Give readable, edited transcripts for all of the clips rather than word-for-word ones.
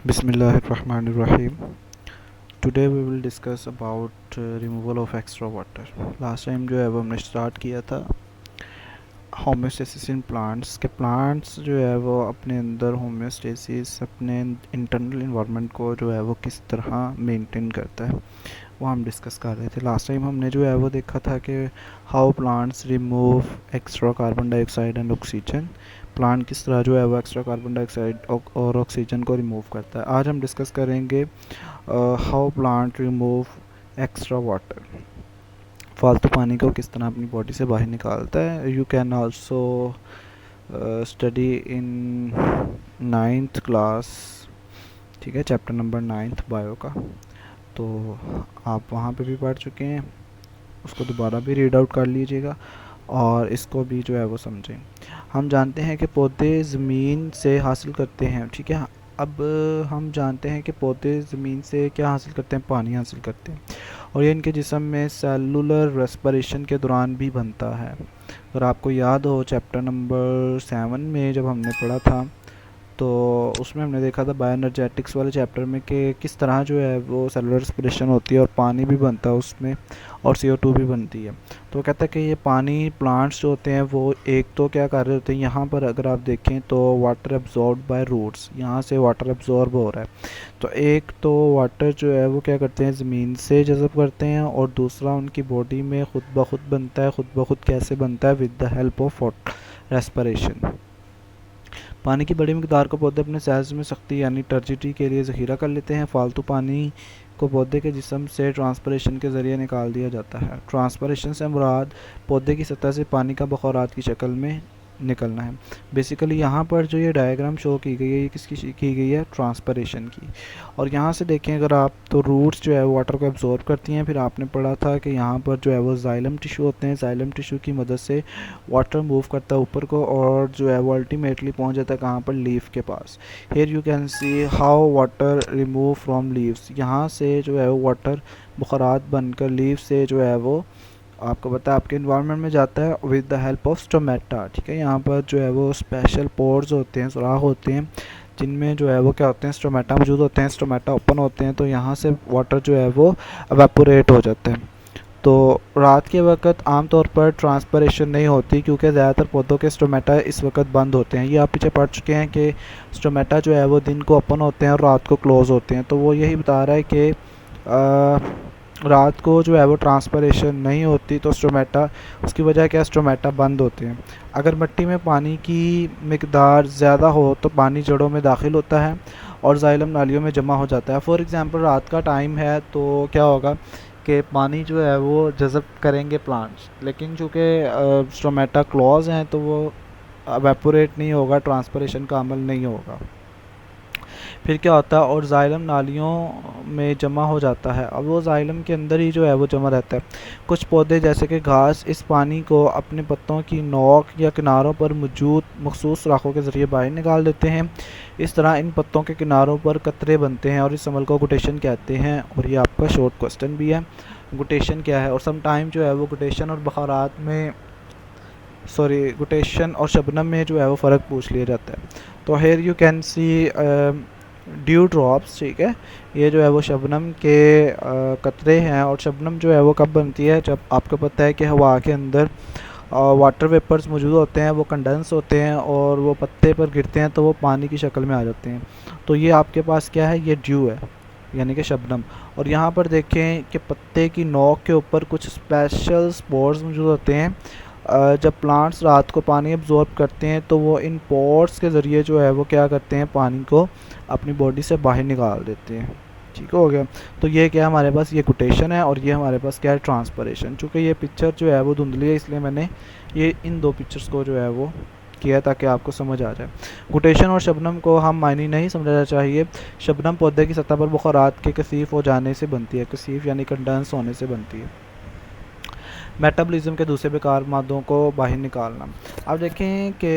Bismillahirrahmanirrahim. Today we will discuss about removal of extra water. Last time जो है वो हमने स्टार्ट किया था होम्योस्टेसिस इन प्लांट्स के प्लांट्स जो है वो अपने अंदर होम्योस्टेसिस अपने इंटरनल इन्वायरमेंट को जो है वो किस तरह मेंटेन करता है वो हम डिस्कस कर रहे थे। लास्ट टाइम हमने जो है वो देखा था कि how plants remove extra carbon dioxide and oxygen. Plant किस तरह जो है वो एक्स्ट्रा कार्बन डाइऑक्साइड और ऑक्सीजन को रिमूव करता है। आज हम डिस्कस करेंगे how plant remove extra water, फालतू पानी को किस तरह अपनी बॉडी से बाहर निकालता है। You can also study in 9th class, ठीक है, चैप्टर नंबर 9th बायो का, तो आप वहाँ पे भी पढ़ चुके हैं, उसको दोबारा भी रीड आउट कर लीजिएगा और इसको भी जो है वो समझें। हम जानते हैं कि पौधे ज़मीन से हासिल करते हैं, ठीक है। अब हम जानते हैं कि पौधे ज़मीन से क्या हासिल करते हैं, पानी हासिल करते हैं, और ये इनके जिस्म में सेलुलर रेस्पिरेशन के दौरान भी बनता है। अगर आपको याद हो चैप्टर नंबर 7 में जब हमने पढ़ा था तो उसमें हमने देखा था बायोएनर्जेटिक्स वाले चैप्टर में कि किस तरह जो है वो सेलुलर रेस्पिरेशन होती है और पानी भी बनता है उसमें और CO2 भी बनती है। तो वो कहता है कि ये पानी प्लांट्स जो होते हैं वो एक तो क्या कर रहे होते हैं, यहाँ पर अगर आप देखें तो वाटर एब्जॉर्ब बाय रूट्स, यहाँ से वाटर एब्जॉर्ब हो रहा है। तो एक तो वाटर जो है वो क्या करते हैं, ज़मीन से जज़ब करते हैं, और दूसरा उनकी बॉडी में खुद ब खुद बनता है। खुद ब खुद कैसे बनता है, with the help of respiration. पानी की बड़ी मिकदार को पौधे अपने सेल्स में सख्ती यानी टर्जिडिटी के लिए ज़ख़ीरा कर लेते हैं। फालतू पानी को पौधे के जिस्म से ट्रांसपरेशन के ज़रिए निकाल दिया जाता है। ट्रांसपरेशन से मुराद पौधे की सतह से पानी का बखौरात की शक्ल में निकलना है। बेसिकली यहाँ पर जो ये डायग्राम शो की गई है ये किसकी की गई है, ट्रांसपरेशन की। और यहाँ से देखें अगर आप, तो रूट्स जो है वाटर को एब्जॉर्ब करती हैं। फिर आपने पढ़ा था कि यहाँ पर जो है वो जाइलम टिश्यू होते हैं, जाइलम टिश्यू की मदद से वाटर मूव करता है ऊपर को और जो है वो अल्टीमेटली पहुँच जाता है कहाँ पर, लीफ के पास। Here you can see how water remove from leaves. यहाँ से जो है वो वाटर बुखारात बनकर लीफ से जो है वो आपको पता है आपके इन्वायरमेंट में जाता है with the help of stomata, ठीक है। यहाँ पर जो है वो स्पेशल पोर्स होते हैं, सुराख होते हैं, जिनमें जो है वो क्या होते हैं, स्टोमेटा मौजूद होते हैं। स्टोमेटा ओपन होते हैं तो यहाँ से वाटर जो है वो एवेपोरेट हो जाता है। तो रात के वक्त आमतौर पर ट्रांसपरेशन नहीं होती क्योंकि ज़्यादातर पौधों के स्टोमेटा इस वक्त बंद होते हैं। ये आप पीछे पढ़ चुके हैं कि स्टोमेटा जो है वो दिन को ओपन होते हैं और रात को क्लोज़ होते हैं। तो वो यही बता रहा है कि रात को जो है वो ट्रांसपरेशन नहीं होती तो स्टोमेटा, उसकी वजह क्या, स्टोमेटा बंद होते हैं। अगर मिट्टी में पानी की मिकदार ज़्यादा हो तो पानी जड़ों में दाखिल होता है और जाइलम नालियों में जमा हो जाता है। फॉर एग्ज़ाम्पल रात का टाइम है तो क्या होगा कि पानी जो है वो जज़ब करेंगे प्लांट्स, लेकिन चूँकि स्टोमेटा क्लोज हैं तो वो एवेपोरेट नहीं होगा, ट्रांसपरेशन का अमल नहीं होगा। फिर क्या होता है, और जाइलम नालियों में जमा हो जाता है। अब वो जाइलम के अंदर ही जो है वो जमा रहता है। कुछ पौधे जैसे कि घास इस पानी को अपने पत्तों की नोक या किनारों पर मौजूद मखसूस सुराखों के ज़रिए बाहर निकाल देते हैं। इस तरह इन पत्तों के किनारों पर कतरे बनते हैं और इस अमल को गुटेशन कहते हैं। और ये आपका शॉर्ट क्वेश्चन भी है, गुटेशन क्या है। और सम टाइम जो है वो गुटेशन और बखारात में, सॉरी, गुटेशन और शबनम में जो है वो फ़र्क पूछ लिया जाता है। तो here you can see dew drops, ठीक है। ये जो है वो शबनम के कतरे हैं। और शबनम जो है वो कब बनती है, जब आपको पता है कि हवा के अंदर वाटर वेपर्स मौजूद होते हैं, वो कंडेंस होते हैं और वो पत्ते पर गिरते हैं तो वो पानी की शक्ल में आ जाते हैं। तो ये आपके पास क्या है, ये ड्यू है यानी कि शबनम। और यहाँ पर देखें कि पत्ते की नोक के ऊपर कुछ स्पेशल स्पोर्स मौजूद होते हैं। जब प्लांट्स रात को पानी एब्जॉर्ब करते हैं तो वो इन पोर्स के ज़रिए जो है वो क्या करते हैं, पानी को अपनी बॉडी से बाहर निकाल देते हैं। ठीक हो गया। तो ये क्या है, हमारे पास ये गुटेशन है और ये हमारे पास क्या है, ट्रांसपरेशन। चूँकि ये पिक्चर जो है वो धुंधली है इसलिए मैंने ये इन दो पिक्चर्स को जो है वो किया ताकि आपको समझ आ जाए। गुटेशन और शबनम को हम मायने नहीं समझना चाहिए। शबनम पौधे की सतह पर बुखारात के कसीफ हो जाने से बनती है, कसीफ यानी कंडेंस होने से बनती है। मेटाबॉलिज्म के दूसरे बेकार मादों को बाहर निकालना। अब देखें कि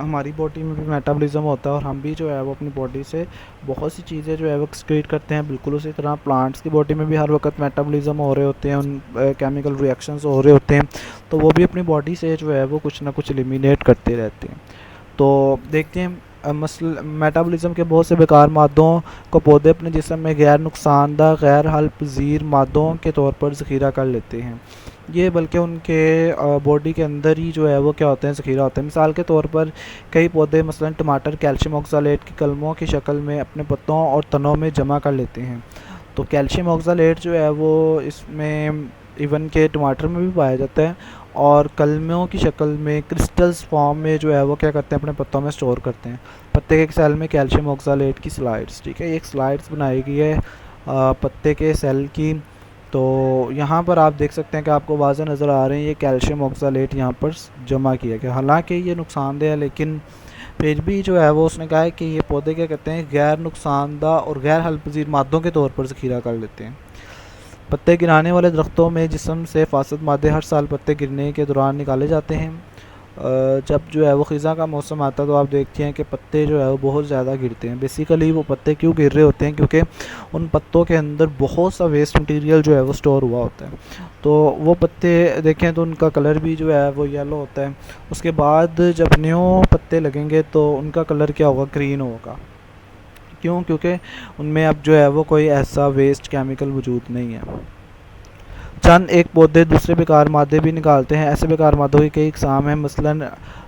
हमारी बॉडी में भी मेटाबॉलिज्म होता है और हम भी जो है वो अपनी बॉडी से बहुत सी चीज़ें जो है वो एक्सक्रीट करते हैं। बिल्कुल उसी तरह प्लांट्स की बॉडी में भी हर वक्त मेटाबॉलिज्म हो रहे होते हैं, उन केमिकल रिएक्शंस हो रहे होते हैं, तो वो भी अपनी बॉडी से जो है वो कुछ ना कुछ एलिमिनेट करते रहते हैं। तो देखते हैं मेटाबॉलिज्म के बहुत से बेकार मादों को पौधे अपने जिस्म में गैर नुकसानदा गैर हल पजीर मादों के तौर पर ज़ख़ीरा कर लेते हैं। ये बल्कि उनके बॉडी के अंदर ही जो है वो क्या होते हैं, ज़ख़ीरा होते हैं। मिसाल के तौर पर कई पौधे मसलन टमाटर कैल्शियम ऑक्सालेट की कलमों की शक्ल में अपने पत्तों और तनों में जमा कर लेते हैं। तो कैल्शियम ऑक्सालेट जो है वो इसमें इवन के टमाटर में भी पाया जाता है और कलमों की शक्ल में क्रिस्टल्स फॉर्म में जो है वो क्या करते हैं, अपने पत्तों में स्टोर करते हैं। पत्ते के एक सेल में कैल्शियम ऑक्सालेट की स्लाइड्स, ठीक है, एक स्लाइड्स बनाई गई है पत्ते के सेल की। तो यहाँ पर आप देख सकते हैं कि आपको वाज़े नज़र आ रहे हैं ये कैल्शियम ऑक्सालेट यहाँ पर जमा किया गया। हालांकि ये नुकसानदेह है, लेकिन फिर भी जो है वो उसने कहा है कि ये पौधे क्या कहते हैं, गैर नुकसानदा और गैर हल पजीर मादों के तौर पर ज़ख़ीरा कर लेते हैं। पत्ते गिराने वाले दरख्तों में जिस्म से फासद मादे हर साल पत्ते गिरने के दौरान निकाले जाते हैं। जब जो है वो ख़िज़ा का मौसम आता है तो आप देखते हैं कि पत्ते जो है वो बहुत ज़्यादा गिरते हैं। बेसिकली वो पत्ते क्यों गिर रहे होते हैं, क्योंकि उन पत्तों के अंदर बहुत सा वेस्ट मटेरियल जो है वो स्टोर हुआ होता है। तो वो पत्ते देखें तो उनका कलर भी जो है वो येलो होता है। उसके बाद जब न्यू पत्ते लगेंगे तो उनका कलर क्या होगा, ग्रीन होगा। क्यों? क्योंकि उनमें अब जो है वो कोई ऐसा वेस्ट केमिकल वजूद नहीं है। चंद एक पौधे दूसरे बेकार मादे भी निकालते हैं। ऐसे बेकार मादों की कई इकसाम हैं, मसलन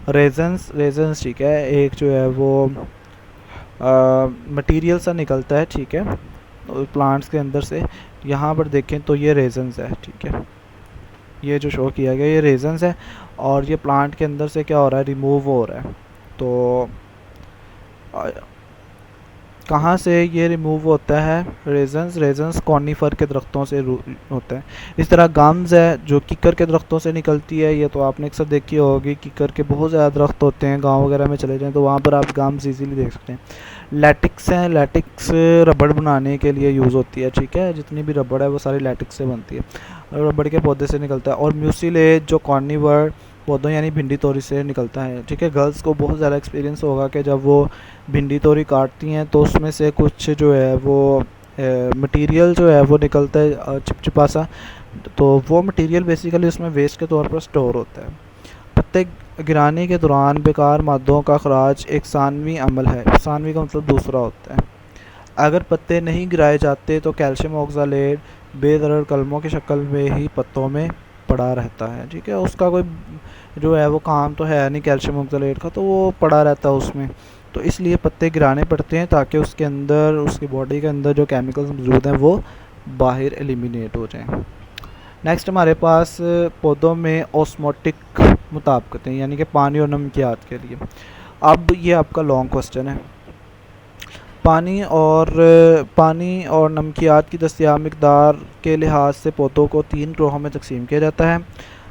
रेजन्स, ठीक है, एक जो है वो मटेरियल सा निकलता है, ठीक है, प्लांट्स के अंदर से। यहाँ पर देखें तो ये रेजन्स है, ठीक है, ये जो शो किया गया ये रेजन्स है और ये प्लांट के अंदर से क्या हो रहा है, रिमूव हो रहा है। तो कहाँ से ये रिमूव होता है, रेजन्स कॉनिफर के दरख्तों से होता है। इस तरह गम्स है जो किकर के दरख्तों से निकलती है। ये तो आपने अक्सर देखी होगी, किकर के बहुत ज़्यादा दरख्त होते हैं, गांव वगैरह में चले जाएं तो वहाँ पर आप गम्स इजीली देख सकते हैं। लैटिक्स हैं, लैटिक्स रबड़ बनाने के लिए यूज़ होती है, ठीक है, जितनी भी रबड़ है वो सारी लैटिक्स से बनती है, रबड़ के पौधे से निकलता है। और म्यूसिलेज जो कॉर्निवर पौधों यानी भिंडी तोरी से निकलता है, ठीक है। गर्ल्स को बहुत ज़्यादा एक्सपीरियंस होगा कि जब वो भिंडी तोरी काटती हैं तो उसमें से कुछ जो है वो मटेरियल जो है वो निकलता है चिपचिपा सा, तो वो मटेरियल बेसिकली उसमें वेस्ट के तौर पर स्टोर होता है। पत्ते गिराने के दौरान बेकार मादों का खराज एक सानवी अमल है। सानवी का मतलब दूसरा होता है। अगर पत्ते नहीं गिराए जाते तो कैल्शियम ऑक्सालेट बेदरड़ कलमों की शक्ल में ही पत्तों में पड़ा रहता है, ठीक है, उसका कोई जो है वो काम तो है नहीं कैल्शियम ऑक्सालेट का, तो वो पड़ा रहता है उसमें। तो इसलिए पत्ते गिराने पड़ते हैं ताकि उसके अंदर, उसकी बॉडी के अंदर जो केमिकल्स मौजूद हैं वो बाहर एलिमिनेट हो जाएं। नेक्स्ट हमारे पास पौधों में ऑस्मोटिक मुताबिकतें, यानी कि पानी और नमकियात के लिए। अब ये आपका लॉन्ग क्वेश्चन है। पानी और नमकियात की दस्तियाब मिकदार के लिहाज से पौधों को 3 ग्रोहों में तकसीम किया जाता है।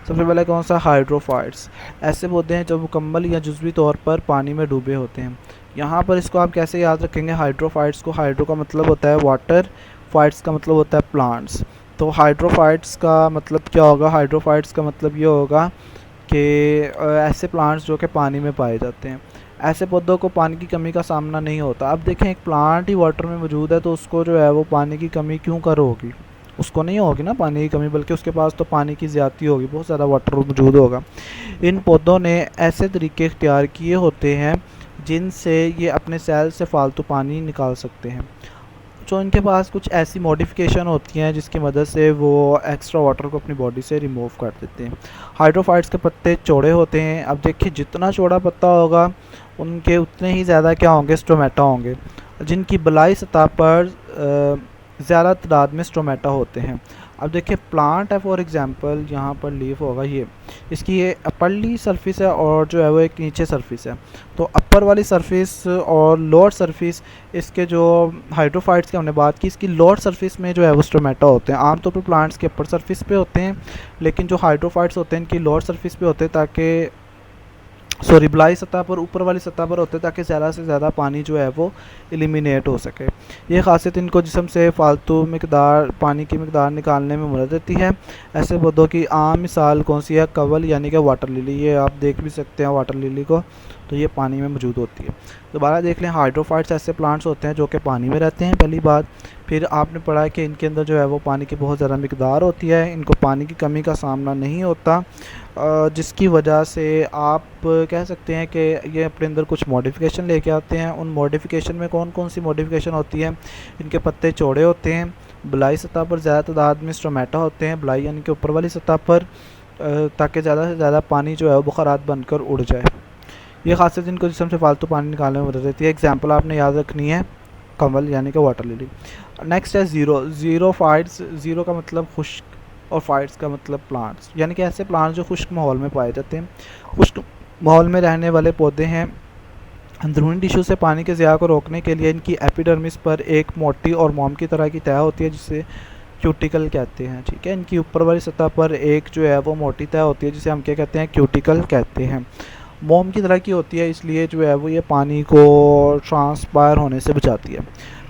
सबसे पहले कौन सा, हाइड्रोफाइट्स। ऐसे पौधे हैं जो मुकम्मल या जुज़वी तौर पर पानी में डूबे होते हैं। यहाँ पर इसको आप कैसे याद रखेंगे, हाइड्रोफाइट्स को, हाइड्रो का मतलब होता है वाटर, फाइट्स का मतलब होता है प्लांट्स। तो हाइड्रोफाइट्स का मतलब क्या होगा, हाइड्रोफाइट्स का मतलब ये होगा कि ऐसे प्लांट्स जो कि पानी में पाए जाते हैं। ऐसे पौधों को पानी की कमी का सामना नहीं होता। अब देखें एक प्लांट ही वाटर में मौजूद है तो उसको जो है वो पानी की कमी क्यों कर होगी, उसको नहीं होगी ना पानी की कमी, बल्कि उसके पास तो पानी की ज़्यादती होगी, बहुत ज़्यादा वाटर मौजूद होगा। इन पौधों ने ऐसे तरीके इख्तियार किए होते हैं जिनसे ये अपने सेल से फालतू पानी निकाल सकते हैं। तो इनके पास कुछ ऐसी मॉडिफिकेशन होती हैं जिसकी मदद से वो एक्स्ट्रा वाटर को अपनी बॉडी से रिमूव कर देते हैं। हाइड्रोफाइट्स के पत्ते चौड़े होते हैं। अब देखिए जितना चौड़ा पत्ता होगा उनके उतने ही ज़्यादा क्या होंगे, स्टोमेटा होंगे, जिनकी बलाई सतह पर ज़्यादा तादाद में स्टोमेटा होते हैं। अब देखिए प्लांट है, फॉर एग्जांपल यहाँ पर लीफ होगा, ये इसकी ये अपरली सरफेस है और जो है वो एक नीचे सरफेस है। तो अपर वाली सरफेस और लोअर सरफेस, इसके जो हाइड्रोफाइट्स की हमने बात की, इसकी लोअर सरफेस में जो है वो स्टोमेटा होते हैं। आमतौर पर प्लांट्स के अपर सरफेस पे होते हैं, लेकिन जो हाइड्रोफाइट्स होते हैं इनकी लोअर सरफेस पे होते हैं, ताकि बलाई सतह पर, ऊपर वाली सतह पर होते हैं, ताकि ज़्यादा से ज़्यादा पानी जो है वो एलिमिनेट हो सके। ये खासियत इनको जिस्म से फालतू पानी की मिकदार निकालने में मदद देती है। ऐसे पौधों की आम मिसाल कौन सी है, कवल यानी कि वाटर लिली। ये आप देख भी सकते हैं वाटर लिली को, तो ये पानी में मौजूद होती है। दोबारा देख लें, हाइड्रोफाइट्स ऐसे प्लांट्स होते हैं जो कि पानी में रहते हैं, पहली बात। फिर आपने पढ़ा है कि इनके अंदर जो है वो पानी की बहुत ज़्यादा मिकदार होती है, इनको पानी की कमी का सामना नहीं होता, जिसकी वजह से आप कह सकते हैं कि ये अपने अंदर कुछ मॉडिफिकेशन लेके आते हैं। उन मॉडिफिकेशन में कौन कौन सी मॉडिफिकेशन होती है? इनके पत्ते चौड़े होते हैं, बलाई सतह पर ज़्यादा तादाद में स्टोमेटा होते हैं, बलाई यानी कि ऊपर वाली सतह पर, ताकि ज़्यादा से ज़्यादा पानी जो है वो बुखारात बनकर उड़ जाए। ये खासियत इनको जिस्म से फालतू पानी निकालने में मदद देती है। एग्जाम्पल आपने याद रखनी है, कमल यानी कि वाटर लिली। नेक्स्ट है ज़ीरो फाइट्स। ज़ीरो का मतलब खुश्क और फाइट्स का मतलब प्लांट्स, यानी कि ऐसे प्लांट्स जो खुश्क माहौल में पाए जाते हैं। खुश्क माहौल में रहने वाले पौधे हैं। अंदरूनी टिश्यू से पानी के ज़िया को रोकने के लिए इनकी एपिडर्मिस पर एक मोटी और मोम की तरह की तह होती है जिसे क्यूटिकल कहते हैं, ठीक है। इनकी ऊपर वाली सतह पर एक जो है वो मोटी तह होती है जिसे हम क्या कहते हैं? क्यूटिकल कहते हैं। मोम की तरह की होती है, इसलिए जो है वो ये पानी को ट्रांसपायर होने से बचाती है।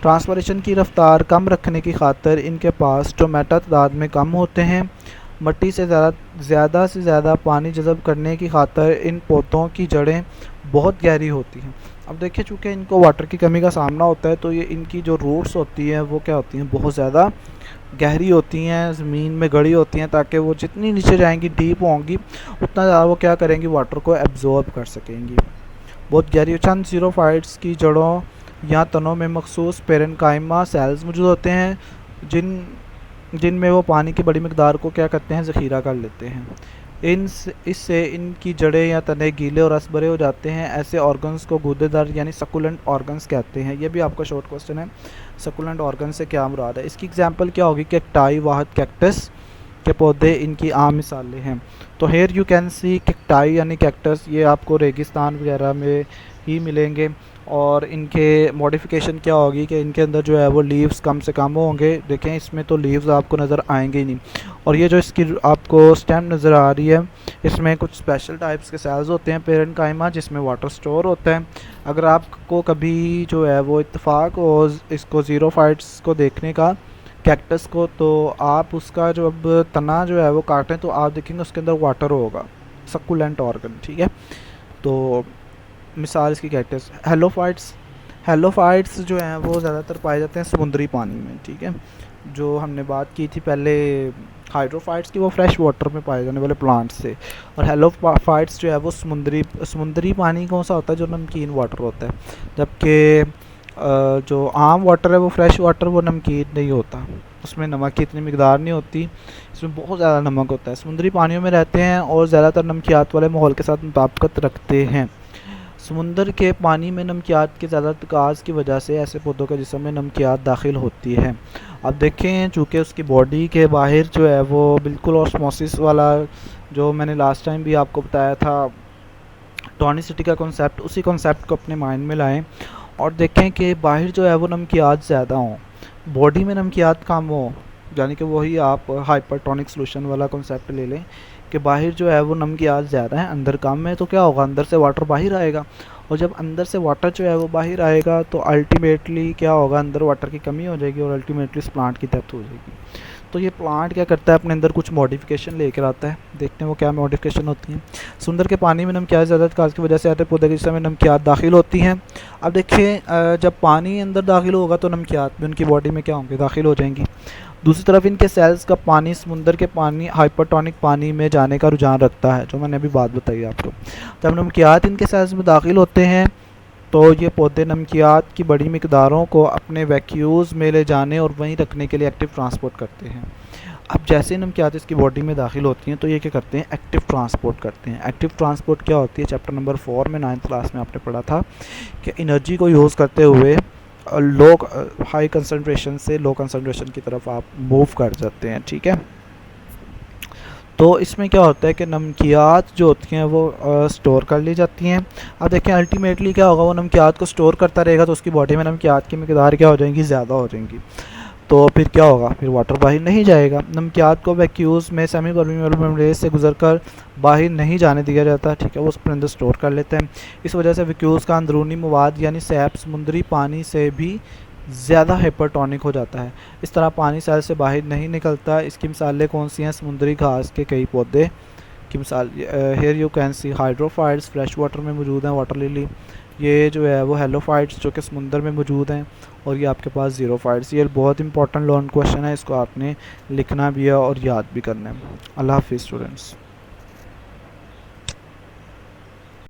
ट्रांसपरेशन की रफ्तार कम रखने की खातिर इनके पास स्टोमेटा तादाद में कम होते हैं। मिट्टी से ज़्यादा से ज़्यादा पानी जज़ब करने की खातिर इन पौधों की जड़ें बहुत गहरी होती हैं। अब देखिए, चूँकि इनको वाटर की कमी का सामना होता है, तो ये इनकी जो रूट्स होती हैं वो क्या होती हैं? बहुत ज़्यादा गहरी होती हैं, ज़मीन में गड़ी होती हैं, ताकि वो जितनी नीचे जाएंगी, डीप होंगी, उतना ज़्यादा वो क्या करेंगी? वाटर को एब्जॉर्ब कर सकेंगी। बहुत गहरी। चंद ज़ीरोफाइट्स की जड़ों या तनों में मखसूस पेरेन्काइमा सेल्स मौजूद होते हैं जिनमें वो पानी की बड़ी मिकदार को क्या करते हैं? ज़ख़ीरा कर लेते हैं। इससे इनकी जड़ें या तने गीले और रस भरे हो जाते हैं। ऐसे ऑर्गन्स को गूदेदार यानी सकुलेंट ऑर्गन्स कहते हैं। ये भी आपका शॉर्ट क्वेश्चन है, सकुलेंट ऑर्गन से क्या मुराद है? इसकी एग्जांपल क्या होगी? कैक्टाई, वाहद कैक्टस के पौधे इनकी आम मिसालें हैं। तो here you can see cacti यानी कैक्टस, ये आपको रेगिस्तान वगैरह में ही मिलेंगे। और इनके मॉडिफिकेशन क्या होगी कि इनके अंदर जो है वो लीव्स कम से कम होंगे। देखें, इसमें तो लीव्स आपको नज़र आएंगे ही नहीं। और ये जो इसकी आपको स्टेम नज़र आ रही है, इसमें कुछ स्पेशल टाइप्स के सेल्स होते हैं पेरेन्काइमा, जिसमें वाटर स्टोर होता है। अगर आपको कभी जो है वो इत्तेफाक हो इसको ज़ीरोफाइट्स को देखने का, कैक्टस को, तो आप उसका जो अब तना जो है वो काटें तो आप देखेंगे उसके अंदर वाटर होगा, सकुलेंट ऑर्गन, ठीक है। तो मिसाल इसकी कैक्टस। हेलोफाइट्स जो हैं वो ज़्यादातर पाए जाते हैं समुद्री पानी में, ठीक है। जो हमने बात की थी पहले हाइड्रोफाइट्स की, वो फ्रेश वाटर में पाए जाने वाले प्लांट्स से। और हेलोफाइट्स जो है वो समुद्री पानी कौन सा होता है? जो नमकीन वाटर होता है। जबकि जो आम वाटर है वो फ्रेश वाटर, वो नमकीन नहीं होता, उसमें नमक की इतनी मिकदार नहीं होती, इसमें बहुत ज़्यादा नमक होता है। समुद्री पानियों में रहते हैं और ज़्यादातर नमकियात वाले माहौल के साथ मुताबिकत रखते हैं। समुंदर के पानी में नमकियात के ज़्यादा तकाज़ की वजह से ऐसे पौधों के जिस्म में नमकियात दाखिल होती है। अब देखें, चूँकि उसकी बॉडी के बाहर जो है वो बिल्कुल ऑस्मोसिस वाला, जो मैंने लास्ट टाइम भी आपको बताया था टॉनिसिटी का कॉन्सेप्ट, उसी कॉन्सेप्ट को अपने माइंड में लाएं और देखें कि बाहर जो है वो नमकियात ज़्यादा हों, बॉडी में नमकियात कम हो, यानी कि वही आप हाइपरटोनिक सोल्यूशन वाला कॉन्सेप्ट ले लें कि बाहर जो है वो नमकियात ज़्यादा है, अंदर कम है। तो क्या होगा? अंदर से वाटर बाहर आएगा, और जब अंदर से वाटर जो है वो बाहर आएगा तो अल्टीमेटली क्या होगा? अंदर वाटर की कमी हो जाएगी और अल्टीमेटली इस प्लांट की डेथ हो जाएगी। तो ये प्लांट क्या करता है? अपने अंदर कुछ मॉडिफिकेशन लेकर आता है। देखते हैं वो क्या मॉडिफिकेशन होती हैं। समुंदर के पानी में नमकियात ज़्यादा तकाज़ की वजह से आते पौधे के जिस्म में नमकियात दाखिल होती हैं। अब देखिए, जब पानी अंदर दाखिल होगा तो नमकियात भी उनकी बॉडी में क्या होंगे? दाखिल हो जाएंगी। दूसरी तरफ इनके सेल्स का पानी समुंदर के पानी हाइपरटोनिक पानी में जाने का रुझान रखता है, जो मैंने अभी बात बताई आपको। जब नमकियात इनके सेल्स में दाखिल होते हैं तो ये पौधे नमकियात की बड़ी मिकदारों को अपने वैक्यूज़ में ले जाने और वहीं रखने के लिए एक्टिव ट्रांसपोर्ट करते हैं। अब जैसे ही नमकियात इसकी बॉडी में दाखिल होती हैं तो ये क्या करते हैं? एक्टिव ट्रांसपोर्ट करते हैं। एक्टिव ट्रांसपोर्ट क्या होती है? चैप्टर नंबर 4 में 9th क्लास में आपने पढ़ा था कि एनर्जी को यूज़ करते हुए हाई कंसनट्रेशन से लो कंसनट्रेशन की तरफ आप मूव कर जाते हैं, ठीक है। तो इसमें क्या होता है कि नमकियात जो होती हैं वो स्टोर कर ली जाती हैं। अब देखें, अल्टीमेटली क्या होगा? वो नमकियात को स्टोर करता रहेगा तो उसकी बॉडी में नमकियात की मिकदार क्या हो जाएंगी? ज़्यादा हो जाएंगी। तो फिर क्या होगा? फिर वाटर बाहर नहीं जाएगा। नमकियात को वैक्यूज़ में सेमी परमेबल मेम्ब्रेन से गुजरकर बाहर नहीं जाने दिया जाता, ठीक है, वो उसके अंदर स्टोर कर लेते हैं। इस वजह से वैक्यूज़ का अंदरूनी मवाद यानी सैप समुद्री पानी से भी ज़्यादा हाइपरटोनिक हो जाता है। इस तरह पानी सेल से बाहर नहीं निकलता। इसकी मिसालें कौन सी हैं? समुद्री घास के कई पौधे की मिसाल। Here you can see hydrophytes fresh water में मौजूद हैं, वाटर लिली। ये जो है वो हेलोफाइट्स जो कि समुंदर में मौजूद हैं, और ये आपके पास ज़ीरोफाइट्स। ये बहुत इंपॉर्टेंट लॉन्ग क्वेश्चन है, इसको आपने लिखना भी है और याद भी करना है। अल्लाह हाफिज़ स्टूडेंट्स।